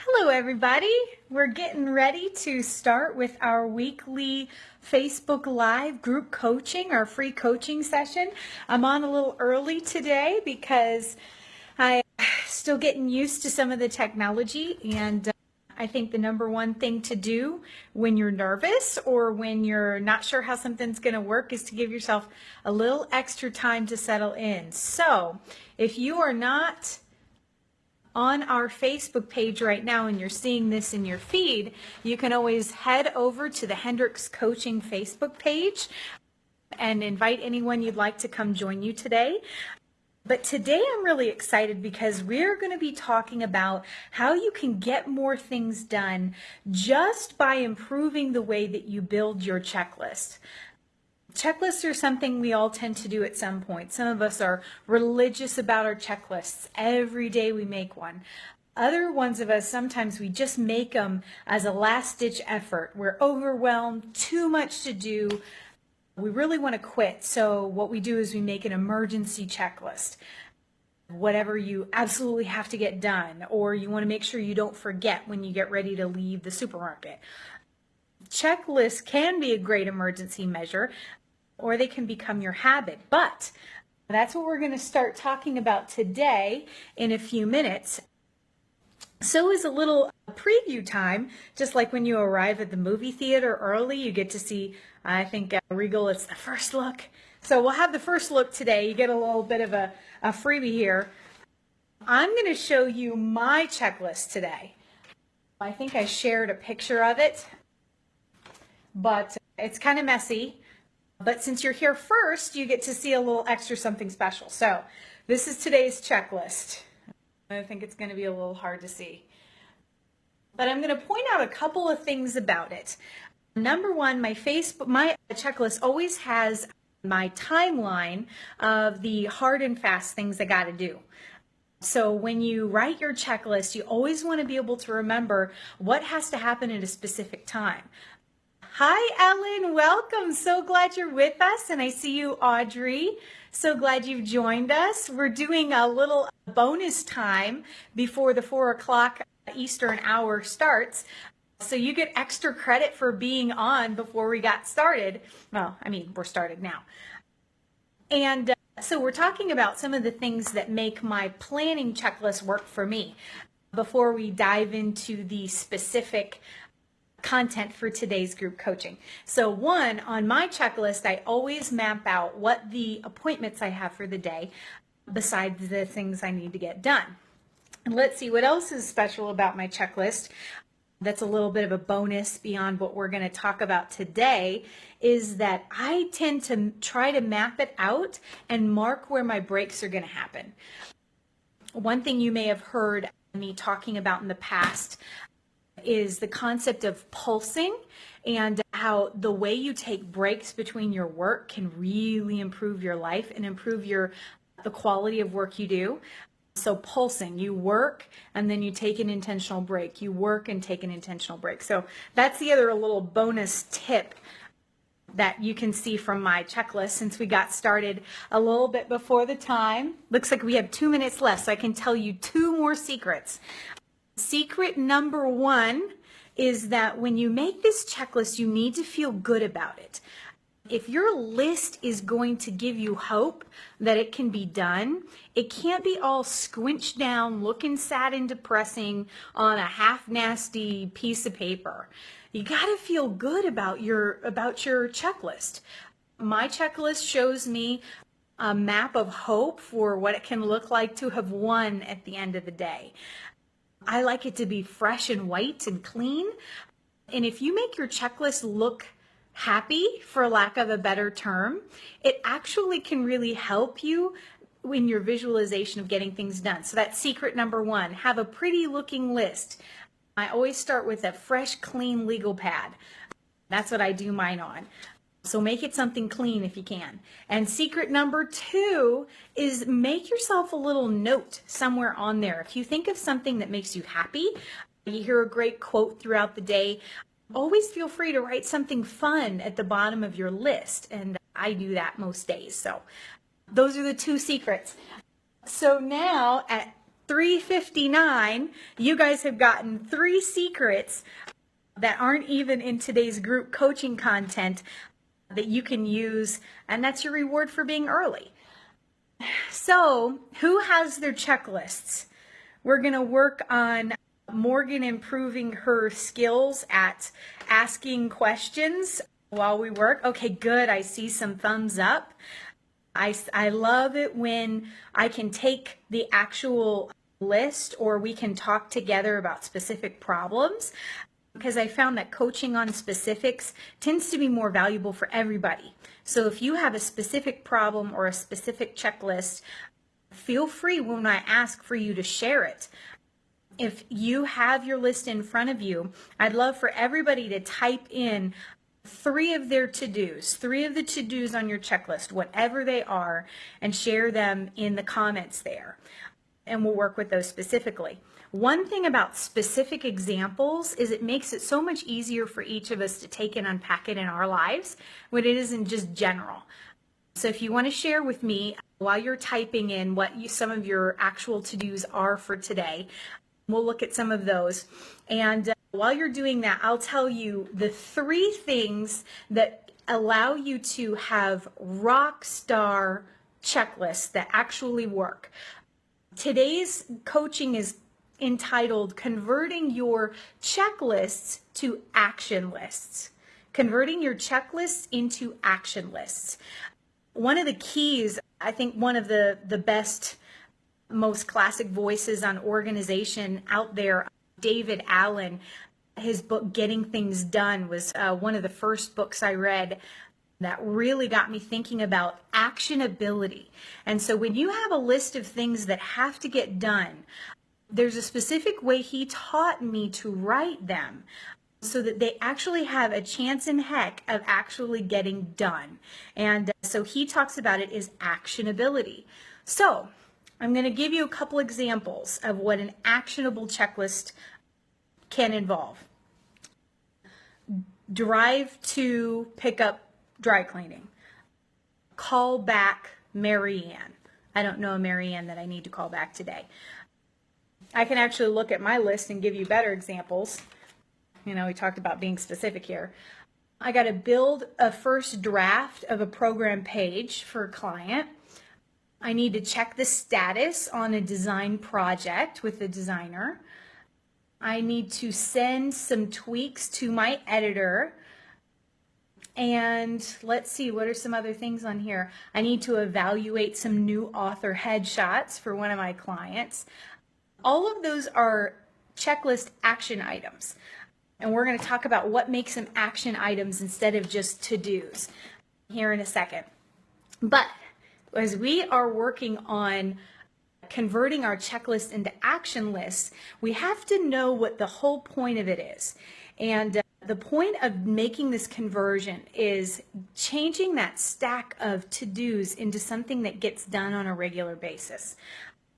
Hello, everybody. We're getting ready to start with our weekly Facebook Live group coaching, our free coaching session. I'm on a little early today because I'm still getting used to some of the technology, and I think the number one thing to do when you're nervous or when you're not sure how something's going to work is to give yourself a little extra time to settle in. So if you are not on our Facebook page right now and you're seeing this in your feed, you can always head over to the Hendrix Coaching Facebook page and invite anyone you'd like to come join you today. But today I'm really excited because we're going to be talking about how you can get more things done just by improving the way that you build your checklist. Checklists are something we all tend to do at some point. Some of us are religious about our checklists. Every day we make one. Other ones of us, sometimes we just make them as a last-ditch effort. We're overwhelmed, too much to do. We really want to quit. So what we do is we make an emergency checklist. Whatever you absolutely have to get done, or you want to make sure you don't forget when you get ready to leave the supermarket. Checklists can be a great emergency measure, or they can become your habit. But that's what we're going to start talking about today in a few minutes. So is a little preview time, just like when you arrive at the movie theater early, you get to see, I think Regal, it's the first look. So we'll have the first look today. You get a little bit of a freebie here. I'm going to show you my checklist today. I think I shared a picture of it, but it's kind of messy. But since you're here first, you get to see a little extra something special. So this is today's checklist. I think it's going to be a little hard to see. But I'm going to point out a couple of things about it. Number one, my checklist always has my timeline of the hard and fast things I got to do. So when you write your checklist, you always want to be able to remember what has to happen at a specific time. Hi, Ellen. Welcome. So glad you're with us. And I see you, Audrey. So glad you've joined us. We're doing a little bonus time before the 4 o'clock Eastern hour starts. So you get extra credit for being on before we got started. Well, I mean, we're started now. And so we're talking about some of the things that make my planning checklist work for me before we dive into the specific content for today's group coaching. So one, on my checklist, I always map out what the appointments I have for the day besides the things I need to get done. And let's see what else is special about my checklist. That's a little bit of a bonus beyond what we're going to talk about today, is that I tend to try to map it out and mark where my breaks are going to happen. One thing you may have heard me talking about in the past is the concept of pulsing, and how the way you take breaks between your work can really improve your life and improve the quality of work you do. So pulsing, you work and then you take an intentional break. You work and take an intentional break. So that's the other little bonus tip that you can see from my checklist, since we got started a little bit before the time. Looks like we have 2 minutes left, so I can tell you 2 more secrets. Secret number 1 is that when you make this checklist, you need to feel good about it. If your list is going to give you hope that it can be done, it can't be all squinched down, looking sad and depressing on a half-nasty piece of paper. You got to feel good about your checklist. My checklist shows me a map of hope for what it can look like to have won at the end of the day. I like it to be fresh and white and clean. And if you make your checklist look happy, for lack of a better term, it actually can really help you in your visualization of getting things done. So that's secret number 1. Have a pretty looking list. I always start with a fresh, clean legal pad. That's what I do mine on. So make it something clean if you can. And secret number 2 is make yourself a little note somewhere on there. If you think of something that makes you happy, you hear a great quote throughout the day, always feel free to write something fun at the bottom of your list. And I do that most days. So those are the 2 secrets. So now 3:59, you guys have gotten 3 secrets that aren't even in today's group coaching content that you can use, and that's your reward for being early. So, who has their checklists? We're going to work on Morgan improving her skills at asking questions while we work. Okay, good. I see some thumbs up. I love it when I can take the actual list or we can talk together about specific problems, because I found that coaching on specifics tends to be more valuable for everybody. So if you have a specific problem or a specific checklist, feel free when I ask for you to share it. If you have your list in front of you, I'd love for everybody to type in 3 of their to-dos, 3 of the to-dos on your checklist, whatever they are, and share them in the comments there. And we'll work with those specifically. One thing about specific examples is it makes it so much easier for each of us to take and unpack it in our lives when it isn't just general. So if you want to share with me while you're typing in what some of your actual to-dos are for today, we'll look at some of those. And while you're doing that, I'll tell you the 3 things that allow you to have rock star checklists that actually work. Today's coaching is entitled Converting Your Checklists to Action Lists. Converting your checklists into action lists. One of the keys, I think one of the best, most classic voices on organization out there, David Allen, his book Getting Things Done was one of the first books I read that really got me thinking about actionability. And so when you have a list of things that have to get done, there's a specific way he taught me to write them so that they actually have a chance in heck of actually getting done. And so he talks about it as actionability. So I'm going to give you a couple examples of what an actionable checklist can involve. Drive to pick up dry cleaning. Call back Marianne. I don't know a Marianne that I need to call back today. I can actually look at my list and give you better examples. You know, we talked about being specific here. I got to build a first draft of a program page for a client. I need to check the status on a design project with the designer. I need to send some tweaks to my editor. And let's see, what are some other things on here? I need to evaluate some new author headshots for one of my clients. All of those are checklist action items. And we're going to talk about what makes them action items instead of just to-dos here in a second. But as we are working on converting our checklist into action lists, we have to know what the whole point of it is. And the point of making this conversion is changing that stack of to-dos into something that gets done on a regular basis.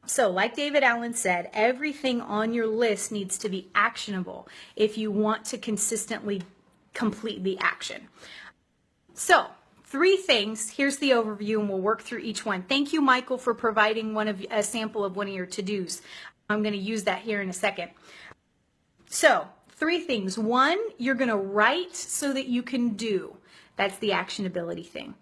So like David Allen said, everything on your list needs to be actionable if you want to consistently complete the action. So 3 things. Here's the overview, and we'll work through each one. Thank you, Michael, for providing a sample of one of your to-dos. I'm going to use that here in a second. So 3 things. 1, you're going to write so that you can do. That's the actionability thing.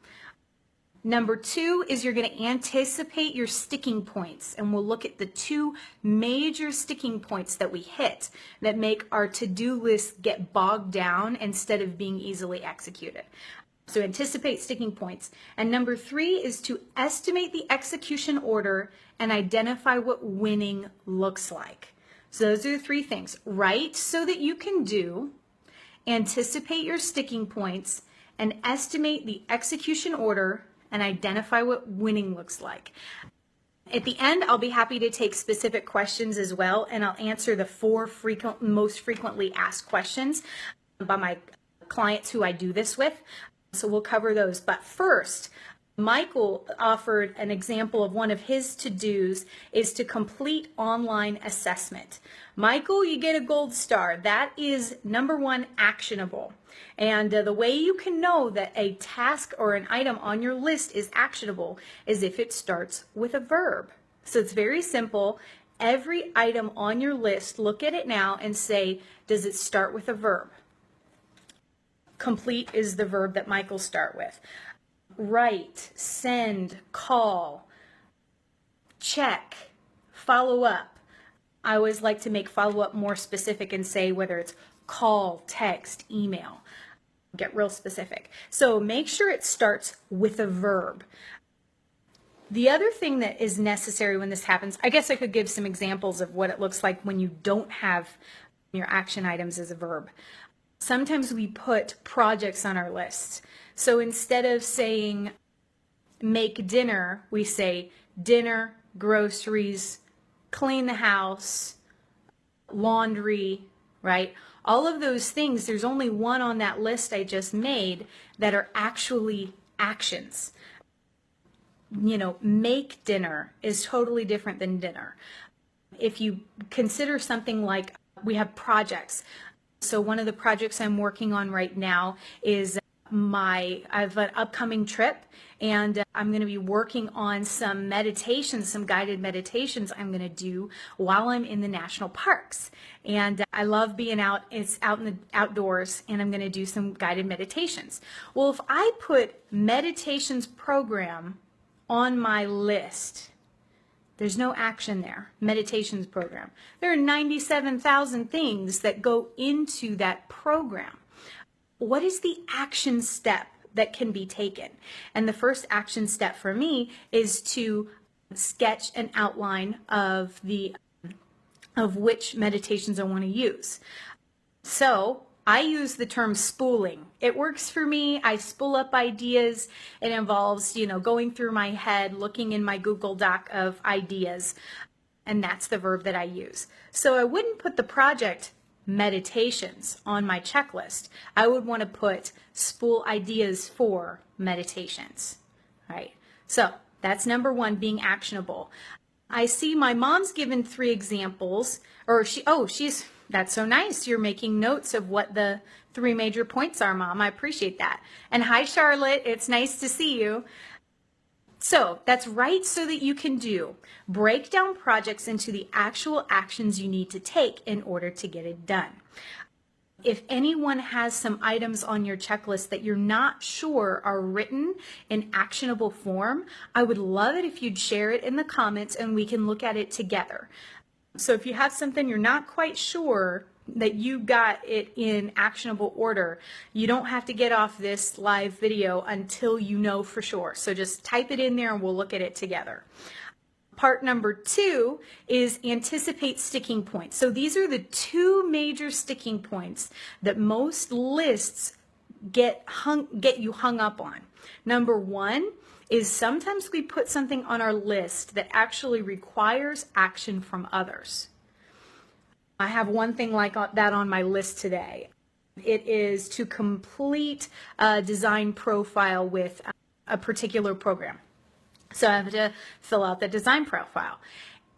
Number 2 is you're going to anticipate your sticking points, and we'll look at the 2 major sticking points that we hit that make our to-do list get bogged down instead of being easily executed. So anticipate sticking points. And number 3 is to estimate the execution order and identify what winning looks like. So those are the 3 things. Write so that you can do, anticipate your sticking points, and estimate the execution order and identify what winning looks like. At the end, I'll be happy to take specific questions as well, and I'll answer the 4 most frequently asked questions by my clients who I do this with. So we'll cover those. But first, Michael offered an example of one of his to-dos is to complete online assessment. Michael, you get a gold star. That is number 1, actionable. And the way you can know that a task or an item on your list is actionable is if it starts with a verb. So it's very simple. every item on your list, look at it now and say, does it start with a verb? Complete is the verb that Michael start with. Write, send, call, check, follow up. I always like to make follow up more specific and say whether it's call, text, email. Get real specific. So make sure it starts with a verb. The other thing that is necessary when this happens, I guess I could give some examples of what it looks like when you don't have your action items as a verb. Sometimes we put projects on our list. So instead of saying make dinner, we say dinner, groceries, clean the house, laundry, right? All of those things, there's only one on that list I just made that are actually actions. You know, make dinner is totally different than dinner. If you consider something like we have projects. So one of the projects I'm working on right now is I have an upcoming trip, and I'm going to be working on some meditations, some guided meditations I'm going to do while I'm in the national parks. And I love being out. It's out in the outdoors, and I'm going to do some guided meditations. Well, if I put meditations program on my list, there's no action there. Meditations program. There are 97,000 things that go into that program. What is the action step that can be taken? And the first action step for me is to sketch an outline of which meditations I want to use. So I use the term spooling. It works for me. I spool up ideas. It involves, going through my head, looking in my Google Doc of ideas, and that's the verb that I use. So I wouldn't put the project meditations on my checklist. I would want to put spool ideas for meditations, right? So that's number one, being actionable. I see my mom's given 3 examples, that's so nice. You're making notes of what the 3 major points are, Mom. I appreciate that. And hi, Charlotte. It's nice to see you. So that's right, so that you can break down projects into the actual actions you need to take in order to get it done. If anyone has some items on your checklist that you're not sure are written in actionable form, I would love it if you'd share it in the comments and we can look at it together. So if you have something you're not quite sure that you got it in actionable order, you don't have to get off this live video until you know for sure. So just type it in there and we'll look at it together. Part number 2 is anticipate sticking points. So these are the 2 major sticking points that most lists get you hung up on. Number 1 is sometimes we put something on our list that actually requires action from others. I have one thing like that on my list today. It is to complete a design profile with a particular program. So I have to fill out the design profile.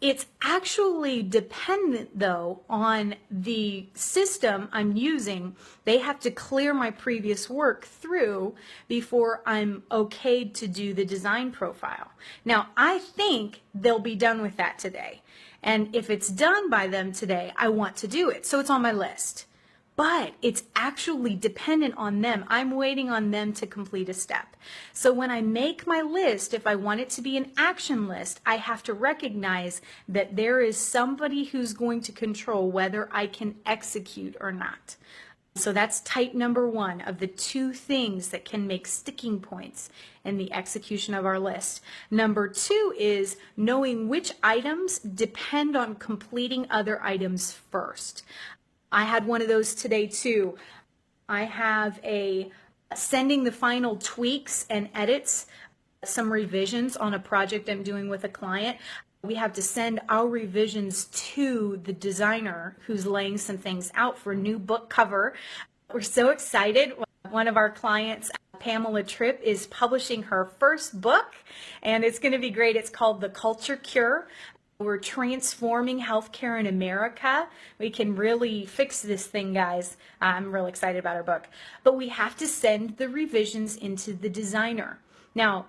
It's actually dependent, though, on the system I'm using. They have to clear my previous work through before I'm okayed to do the design profile. Now, I think they'll be done with that today. And if it's done by them today, I want to do it. So it's on my list. But it's actually dependent on them. I'm waiting on them to complete a step. So when I make my list, if I want it to be an action list, I have to recognize that there is somebody who's going to control whether I can execute or not. So that's type number 1 of the 2 things that can make sticking points in the execution of our list. Number 2 is knowing which items depend on completing other items first. I had one of those today too. I have sending the final tweaks and edits, some revisions on a project I'm doing with a client. We have to send our revisions to the designer who's laying some things out for a new book cover. We're so excited. One of our clients, Pamela Tripp, is publishing her first book, and it's going to be great. It's called The Culture Cure. We're transforming healthcare in America. We can really fix this thing, guys. I'm really excited about our book. But we have to send the revisions into the designer. Now,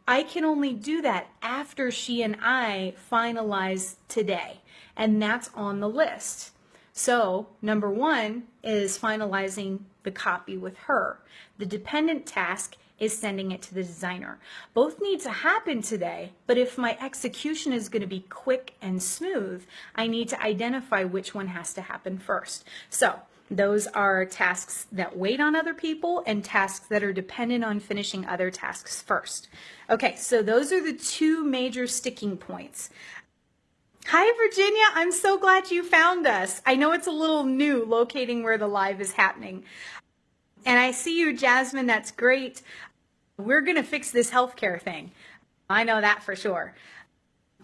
I can only do that after she and I finalize today. and that's on the list. So number 1 is finalizing the copy with her. The dependent task is sending it to the designer. Both need to happen today, but if my execution is going to be quick and smooth, I need to identify which one has to happen first. So those are tasks that wait on other people and tasks that are dependent on finishing other tasks first. Okay, so those are the 2 major sticking points. Hi, Virginia. I'm so glad you found us. I know it's a little new locating where the live is happening. And I see you, Jasmine. That's great. We're going to fix this healthcare thing. I know that for sure.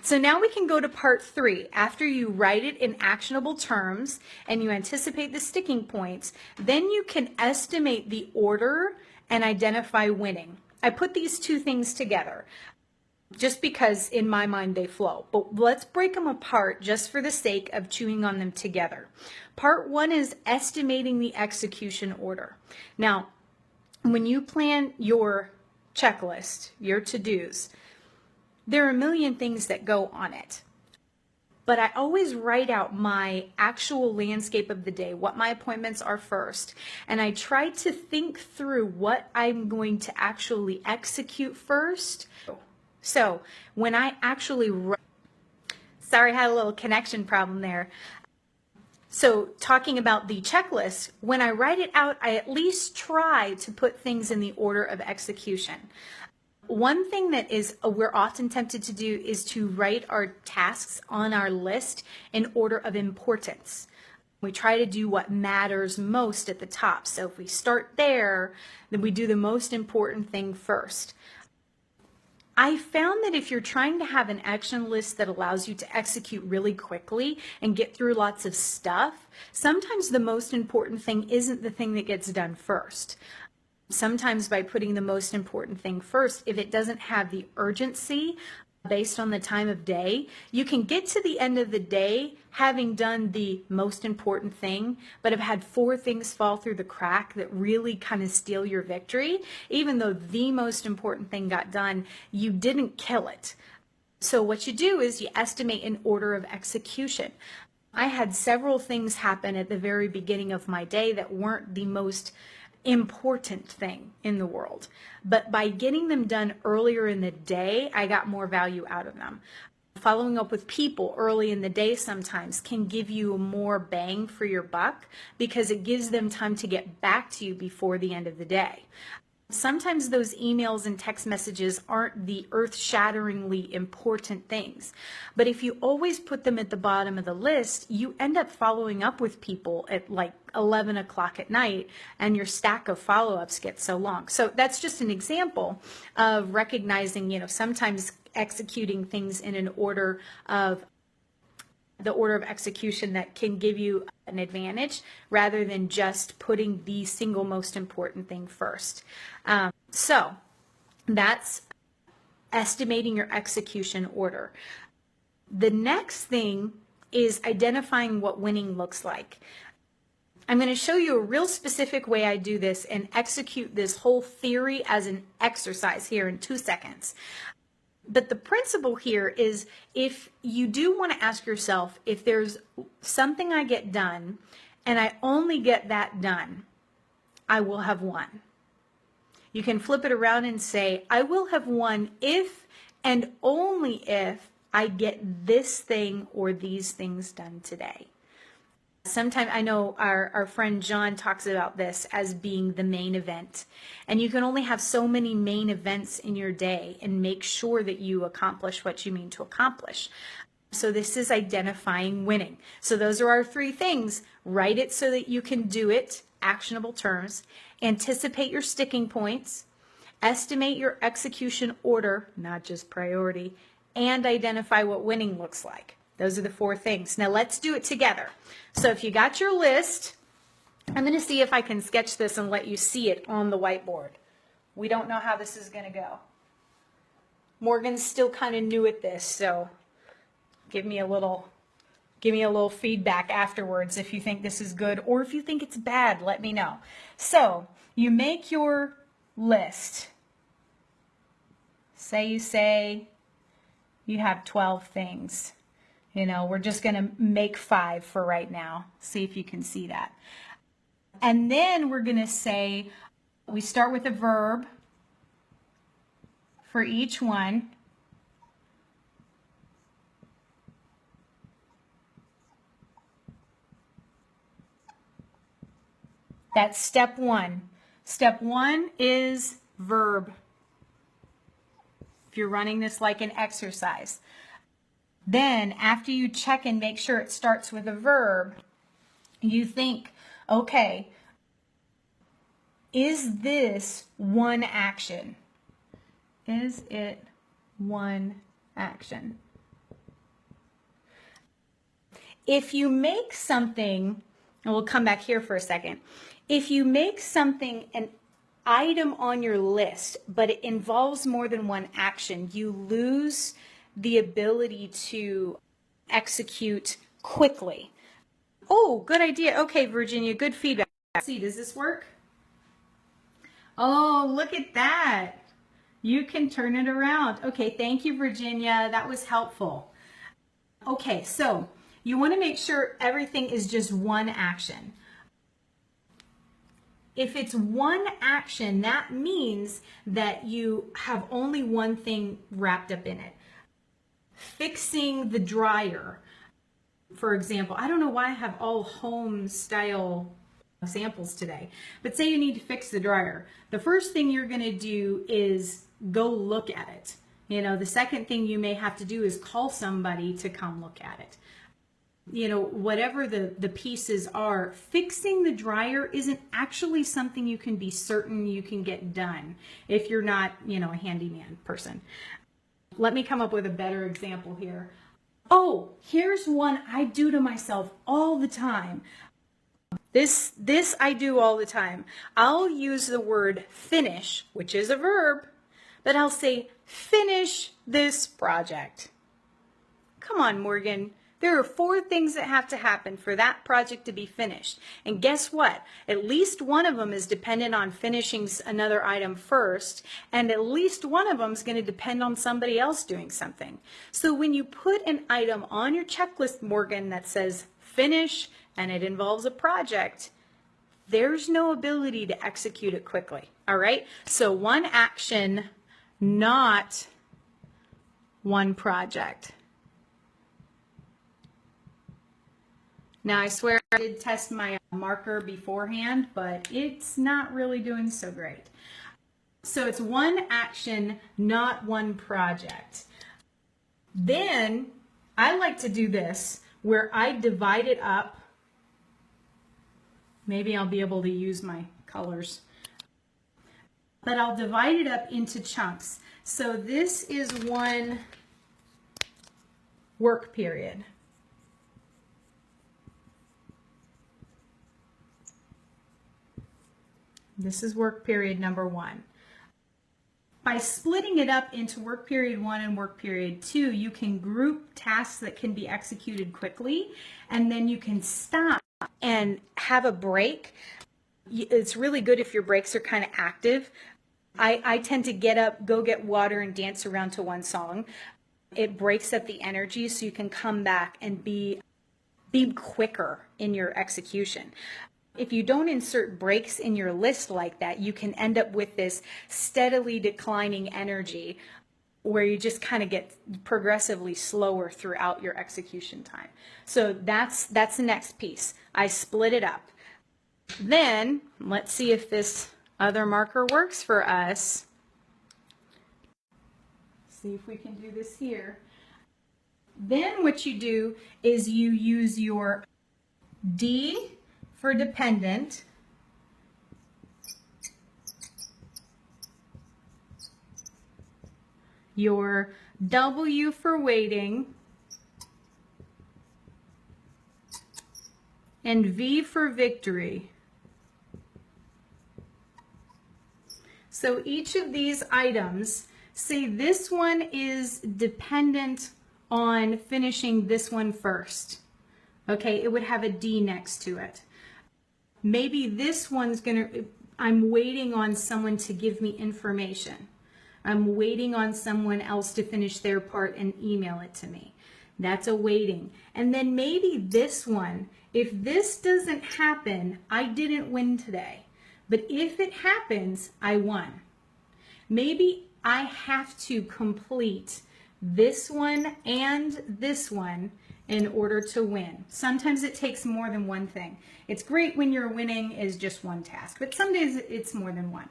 So now we can go to part 3. After you write it in actionable terms and you anticipate the sticking points, then you can estimate the order and identify winning. I put these 2 things together just because in my mind they flow, but let's break them apart just for the sake of chewing on them together. Part 1 is estimating the execution order. Now, when you plan your checklist, your to-dos, there are a million things that go on it. But I always write out my actual landscape of the day, what my appointments are first, and I try to think through what I'm going to actually execute first. So when I actually, sorry, I had a little connection problem there. So talking about the checklist, when I write it out, I at least try to put things in the order of execution. One thing that we're often tempted to do is to write our tasks on our list in order of importance. We try to do what matters most at the top. So if we start there, then we do the most important thing first. I found that if you're trying to have an action list that allows you to execute really quickly and get through lots of stuff, sometimes the most important thing isn't the thing that gets done first. Sometimes by putting the most important thing first, if it doesn't have the urgency based on the time of day, you can get to the end of the day having done the most important thing, but have had 4 things fall through the crack that really kind of steal your victory. Even though the most important thing got done, you didn't kill it. So what you do is you estimate an order of execution. I had several things happen at the very beginning of my day that weren't the most important thing in the world. But by getting them done earlier in the day, I got more value out of them. Following up with people early in the day sometimes can give you more bang for your buck because it gives them time to get back to you before the end of the day. Sometimes those emails and text messages aren't the earth-shatteringly important things. But if you always put them at the bottom of the list, you end up following up with people at like 11 o'clock at night, and your stack of follow-ups gets so long. So that's just an example of recognizing, sometimes executing things in an order of the order of execution that can give you an advantage rather than just putting the single most important thing first. So that's estimating your execution order. The next thing is identifying what winning looks like. I'm going to show you a real specific way I do this and execute this whole theory as an exercise here in 2 seconds. But the principle here is if you do want to ask yourself, if there's something I get done and I only get that done, I will have won. You can flip it around and say, I will have won if and only if I get this thing or these things done today. Sometimes I know our friend John talks about this as being the main event, and you can only have so many main events in your day and make sure that you accomplish what you mean to accomplish. So this is identifying winning. So those are our 3 things. Write it so that you can do it, actionable terms, anticipate your sticking points, estimate your execution order, not just priority, and identify what winning looks like. Those are the 4 things. Now let's do it together. So if you got your list, I'm going to see if I can sketch this and let you see it on the whiteboard. We don't know how this is going to go. Morgan's still kind of new at this, so give me a little feedback afterwards if you think this is good, or if you think it's bad, let me know. So you make your list. Say you have 12 things. You know, we're just going to make 5 for right now. See if you can see that. And then we're going to say, we start with a verb for each one. That's step 1. Step 1 is verb. If you're running this like an exercise. Then after you check and make sure it starts with a verb, you think, okay, is this one action? Is it one action? If you make something, and we'll come back here for a second. If you make something an item on your list, but it involves more than one action, you lose the ability to execute quickly. Oh, good idea. Okay, Virginia, good feedback. Let's see, does this work? Oh, look at that. You can turn it around. Okay, thank you, Virginia. That was helpful. Okay, so you want to make sure everything is just one action. If it's one action, that means that you have only one thing wrapped up in it. Fixing the dryer, for example. I don't know why I have all home style samples today, but say you need to fix the dryer. The first thing you're going to do is go look at it. You know, the second thing you may have to do is call somebody to come look at it. You know, whatever the pieces are, fixing the dryer isn't actually something you can be certain you can get done if you're not, you know, a handyman person. Let me come up with a better example here. Oh, here's one I do to myself all the time. This I do all the time. I'll use the word finish, which is a verb, but I'll say finish this project. Come on, Morgan. There are 4 things that have to happen for that project to be finished. And guess what? At least one of them is dependent on finishing another item first, and at least one of them is going to depend on somebody else doing something. So when you put an item on your checklist, Morgan, that says finish and it involves a project, there's no ability to execute it quickly. All right? So one action, not one project. Now, I swear I did test my marker beforehand, but it's not really doing so great. So it's one action, not one project. Then I like to do this where I divide it up. Maybe I'll be able to use my colors. But I'll divide it up into chunks. So this is one work period. This is work period number 1. By splitting it up into work period 1 and work period 2, you can group tasks that can be executed quickly, and then you can stop and have a break. It's really good if your breaks are kind of active. I tend to get up, go get water, and dance around to one song. It breaks up the energy so you can come back and be quicker in your execution. If you don't insert breaks in your list like that, you can end up with this steadily declining energy where you just kind of get progressively slower throughout your execution time. So that's the next piece. I split it up. Then let's see if this other marker works for us. See if we can do this here. Then what you do is you use your D for dependent, your W for waiting, and V for victory. So each of these items, say this one is dependent on finishing this one first. Okay, it would have a D next to it. Maybe this one's I'm waiting on someone to give me information. I'm waiting on someone else to finish their part and email it to me. That's a waiting. And then maybe this one, if this doesn't happen, I didn't win today. But if it happens, I won. Maybe I have to complete this one and this one in order to win. Sometimes it takes more than one thing. It's great when your winning is just one task, but some days it's more than one.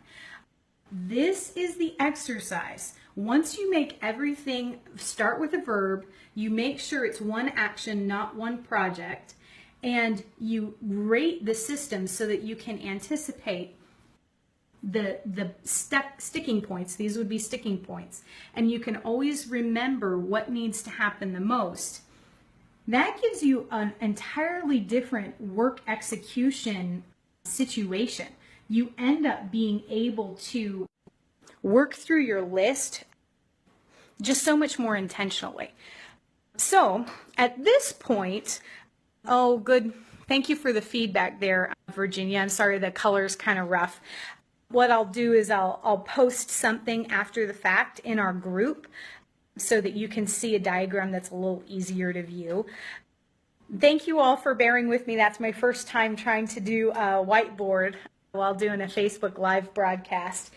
This is the exercise. Once you make everything start with a verb, you make sure it's one action, not one project, and you rate the system so that you can anticipate the sticking points. These would be sticking points. And you can always remember what needs to happen the most. That gives you an entirely different work execution situation. You end up being able to work through your list just so much more intentionally. So at this point, oh, good. Thank you for the feedback there, Virginia. I'm sorry the color's kind of rough. What I'll do is I'll post something after the fact in our group so that you can see a diagram that's a little easier to view. Thank you all for bearing with me. That's my first time trying to do a whiteboard while doing a Facebook Live broadcast.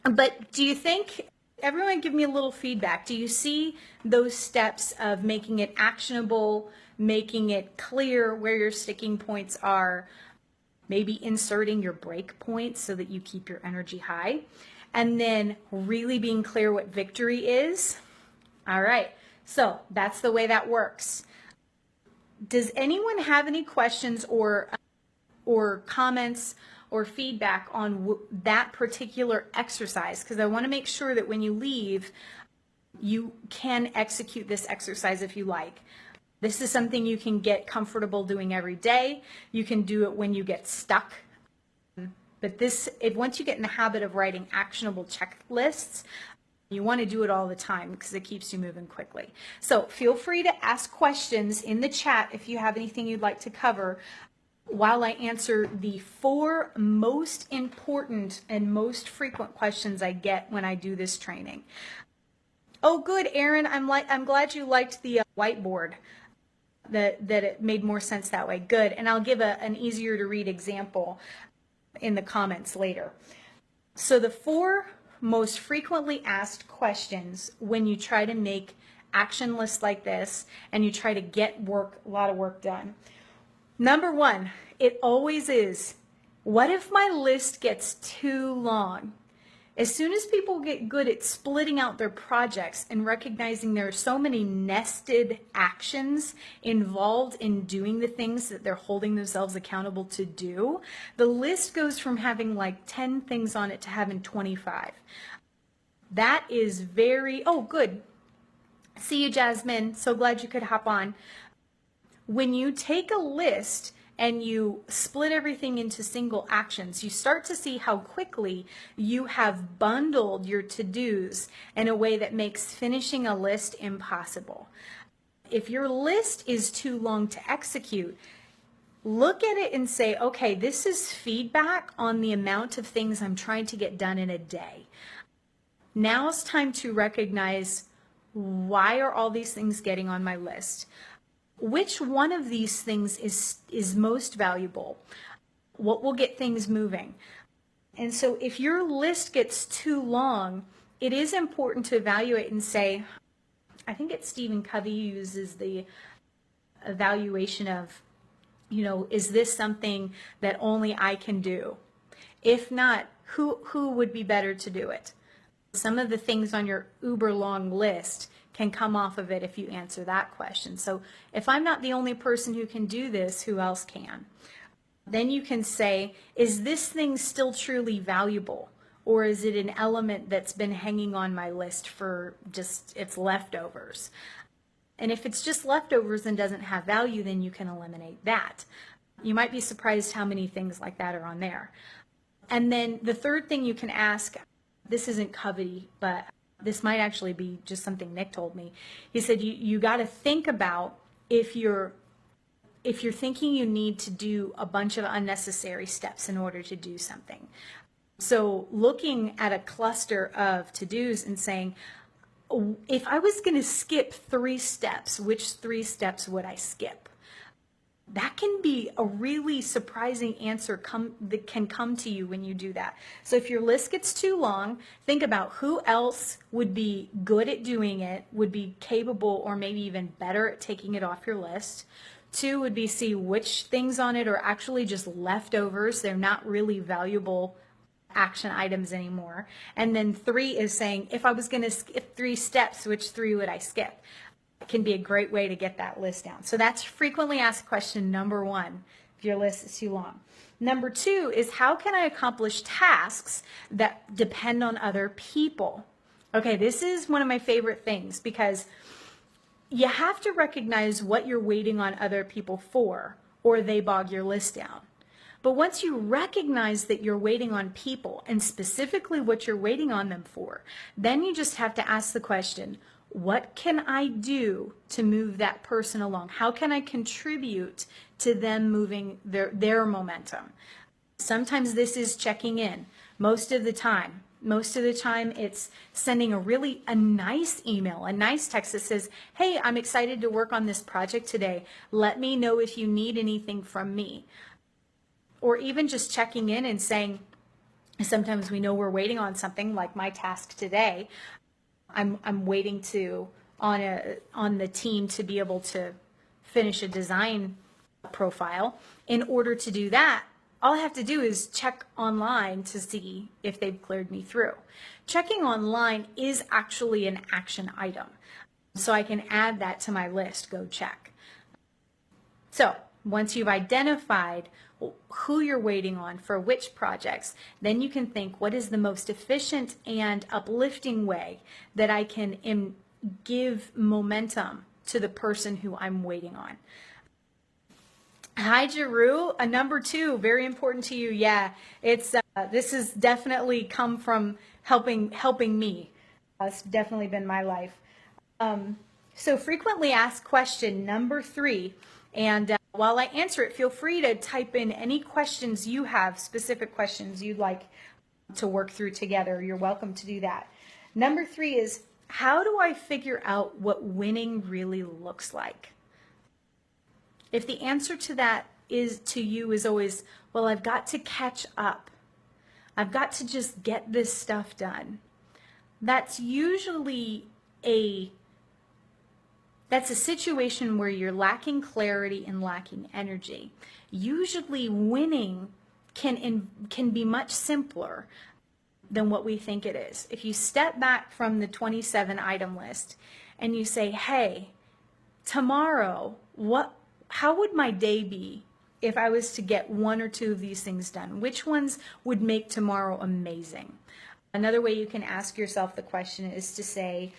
But do you think, everyone give me a little feedback. Do you see those steps of making it actionable, making it clear where your sticking points are, maybe inserting your break points so that you keep your energy high, and then really being clear what victory is? All right, so that's the way that works. Does anyone have any questions or comments or feedback on that particular exercise? Because I want to make sure that when you leave, you can execute this exercise if you like. This is something you can get comfortable doing every day. You can do it when you get stuck. But once you get in the habit of writing actionable checklists, you want to do it all the time because it keeps you moving quickly. So feel free to ask questions in the chat if you have anything you'd like to cover while I answer the 4 most important and most frequent questions I get when I do this training. Oh, good, Erin. I'm glad you liked the whiteboard. That it made more sense that way. Good. And I'll give an easier to read example in the comments later. So the 4 most frequently asked questions when you try to make action lists like this and you try to get a lot of work done. Number 1, it always is, what if my list gets too long? As soon as people get good at splitting out their projects and recognizing there are so many nested actions involved in doing the things that they're holding themselves accountable to do, the list goes from having like 10 things on it to having 25. That is oh, good. See you, Jasmine. So glad you could hop on. When you take a list and you split everything into single actions, you start to see how quickly you have bundled your to-dos in a way that makes finishing a list impossible. If your list is too long to execute, look at it and say, okay, this is feedback on the amount of things I'm trying to get done in a day. Now it's time to recognize, why are all these things getting on my list? Which one of these things is most valuable? What will get things moving? And so if your list gets too long, it is important to evaluate and say, I think it's Stephen Covey uses the evaluation of, is this something that only I can do? If not, who would be better to do it? Some of the things on your uber long list can come off of it if you answer that question. So if I'm not the only person who can do this, who else can? Then you can say, is this thing still truly valuable? Or is it an element that's been hanging on my list for just its leftovers? And if it's just leftovers and doesn't have value, then you can eliminate that. You might be surprised how many things like that are on there. And then the third thing you can ask, this isn't Covey, but this might actually be just something Nick told me. He said you got to think about if you're thinking you need to do a bunch of unnecessary steps in order to do something. So looking at a cluster of to-dos and saying, if I was going to skip 3 steps, which 3 steps would I skip? That can be a really surprising answer that can come to you when you do that. So if your list gets too long, think about who else would be good at doing it, would be capable or maybe even better at taking it off your list. 2 would be see which things on it are actually just leftovers. They're not really valuable action items anymore. And then 3 is saying, if I was going to skip 3 steps, which 3 would I skip? Can be a great way to get that list down. So that's frequently asked question number 1 if your list is too long. Number 2 is how can I accomplish tasks that depend on other people? Okay, this is one of my favorite things because you have to recognize what you're waiting on other people for, or they bog your list down. But once you recognize that you're waiting on people and specifically what you're waiting on them for, then you just have to ask the question, what can I do to move that person along? How can I contribute to them moving their momentum? Sometimes this is checking in. Most of the time it's sending a nice email, a nice text that says, hey, I'm excited to work on this project today. Let me know if you need anything from me. Or even just checking in and saying, sometimes we know we're waiting on something like my task today. I'm waiting on the team to be able to finish a design profile. In order to do that, all I have to do is check online to see if they've cleared me through. Checking online is actually an action item. So I can add that to my list, go check. So once you've identified who you're waiting on for which projects, then you can think, what is the most efficient and uplifting way that I can give momentum to the person who I'm waiting on? Hi, Jeru. Number 2, very important to you. Yeah, it's this has definitely come from helping me. It's definitely been my life. So frequently asked question number 3. And while I answer it, feel free to type in any questions you have, specific questions you'd like to work through together. You're welcome to do that. Number 3 is, how do I figure out what winning really looks like? If the answer to that is always, well, I've got to catch up. I've got to just get this stuff done. That's usually that's a situation where you're lacking clarity and lacking energy. Usually winning can be much simpler than what we think it is. If you step back from the 27 item list and you say, hey, tomorrow, how would my day be if I was to get 1 or 2 of these things done? Which ones would make tomorrow amazing? Another way you can ask yourself the question is to say,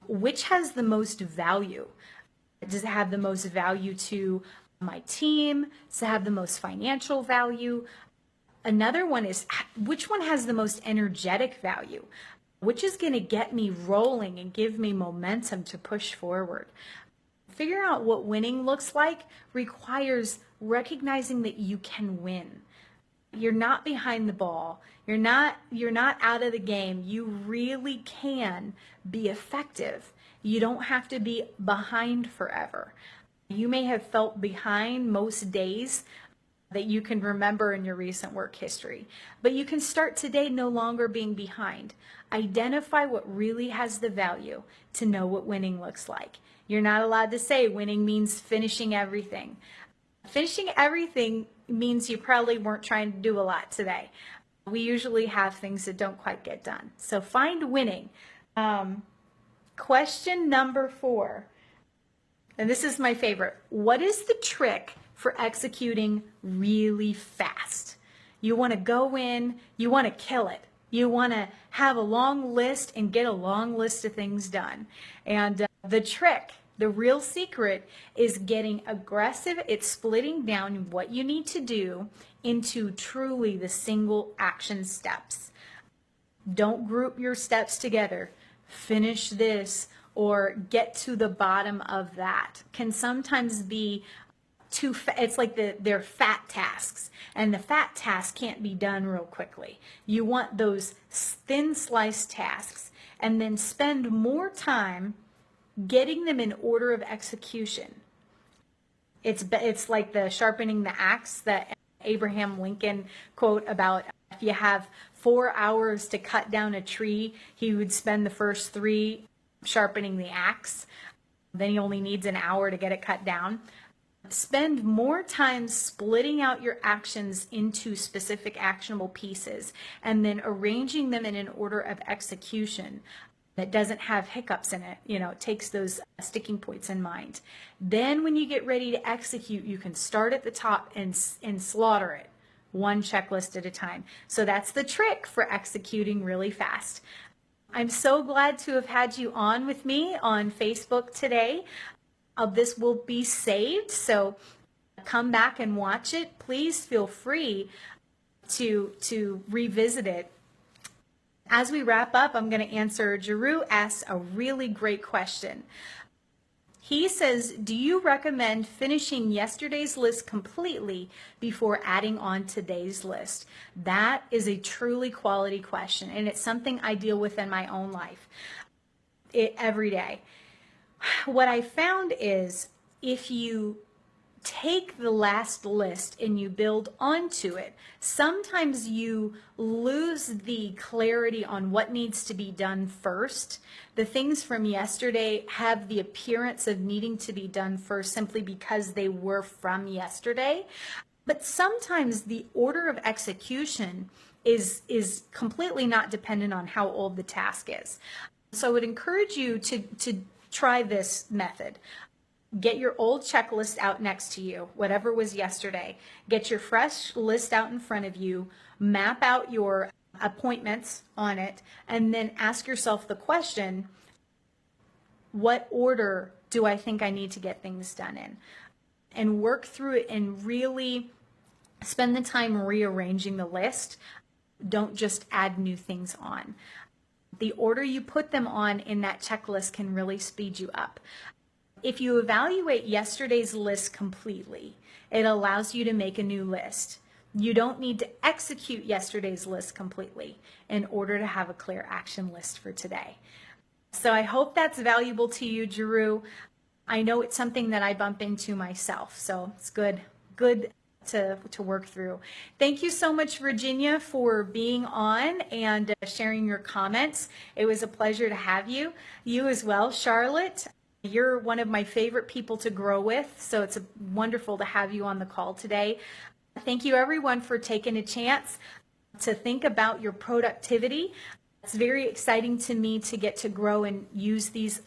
which has the most value? Does it have the most value to my team? Does it have the most financial value? Another one is, which one has the most energetic value? Which is going to get me rolling and give me momentum to push forward? Figure out what winning looks like requires recognizing that you can win. You're not behind the ball. You're not out of the game. You really can be effective. You don't have to be behind forever. You may have felt behind most days that you can remember in your recent work history, but you can start today no longer being behind. Identify what really has the value to know what winning looks like. You're not allowed to say winning means finishing everything. Finishing everything means you probably weren't trying to do a lot today. We usually have things that don't quite get done. So find winning. Question number 4, and this is my favorite. What is the trick for executing really fast? You want to go in, you want to kill it. You want to have a long list and get a long list of things done. And the trick, the real secret, is getting aggressive. It's splitting down what you need to do into truly the single action steps. Don't group your steps together. Finish this or get to the bottom of that. Can sometimes be it's like they're fat tasks, and the fat task can't be done real quickly. You want those thin sliced tasks. and then spend more time getting them in order of execution. It's like the sharpening the axe that Abraham Lincoln quote about if you have 4 hours to cut down a tree, he would spend the first 3 sharpening the axe. Then he only needs an hour to get it cut down. Spend more time splitting out your actions into specific actionable pieces and then arranging them in an order of execution that doesn't have hiccups in it. It takes those sticking points in mind. Then when you get ready to execute, you can start at the top and slaughter it, one checklist at a time. So that's the trick for executing really fast. I'm so glad to have had you on with me on Facebook today. This will be saved, so come back and watch it. Please feel free to revisit it. As we wrap up, I'm going to answer. Jeru asks a really great question. He says, do you recommend finishing yesterday's list completely before adding on today's list? That is a truly quality question, and it's something I deal with in my own life every day. What I found is if you take the last list and you build onto it, sometimes you lose the clarity on what needs to be done first. The things from yesterday have the appearance of needing to be done first simply because they were from yesterday. But sometimes the order of execution is completely not dependent on how old the task is. So I would encourage you to try this method. Get your old checklist out next to you, whatever was yesterday. Get your fresh list out in front of you, map out your appointments on it, and then ask yourself the question, what order do I think I need to get things done in? And work through it and really spend the time rearranging the list. Don't just add new things on. The order you put them on in that checklist can really speed you up. If you evaluate yesterday's list completely, it allows you to make a new list. You don't need to execute yesterday's list completely in order to have a clear action list for today. So I hope that's valuable to you, Jeru. I know it's something that I bump into myself, so it's good to work through. Thank you so much, Virginia, for being on and sharing your comments. It was a pleasure to have you. You as well, Charlotte. You're one of my favorite people to grow with, so it's wonderful to have you on the call today. Thank you, everyone, for taking a chance to think about your productivity. It's very exciting to me to get to grow and use these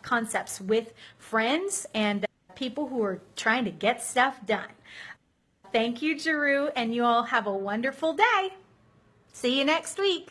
concepts with friends and people who are trying to get stuff done. Thank you, Jeru, and you all have a wonderful day. See you next week.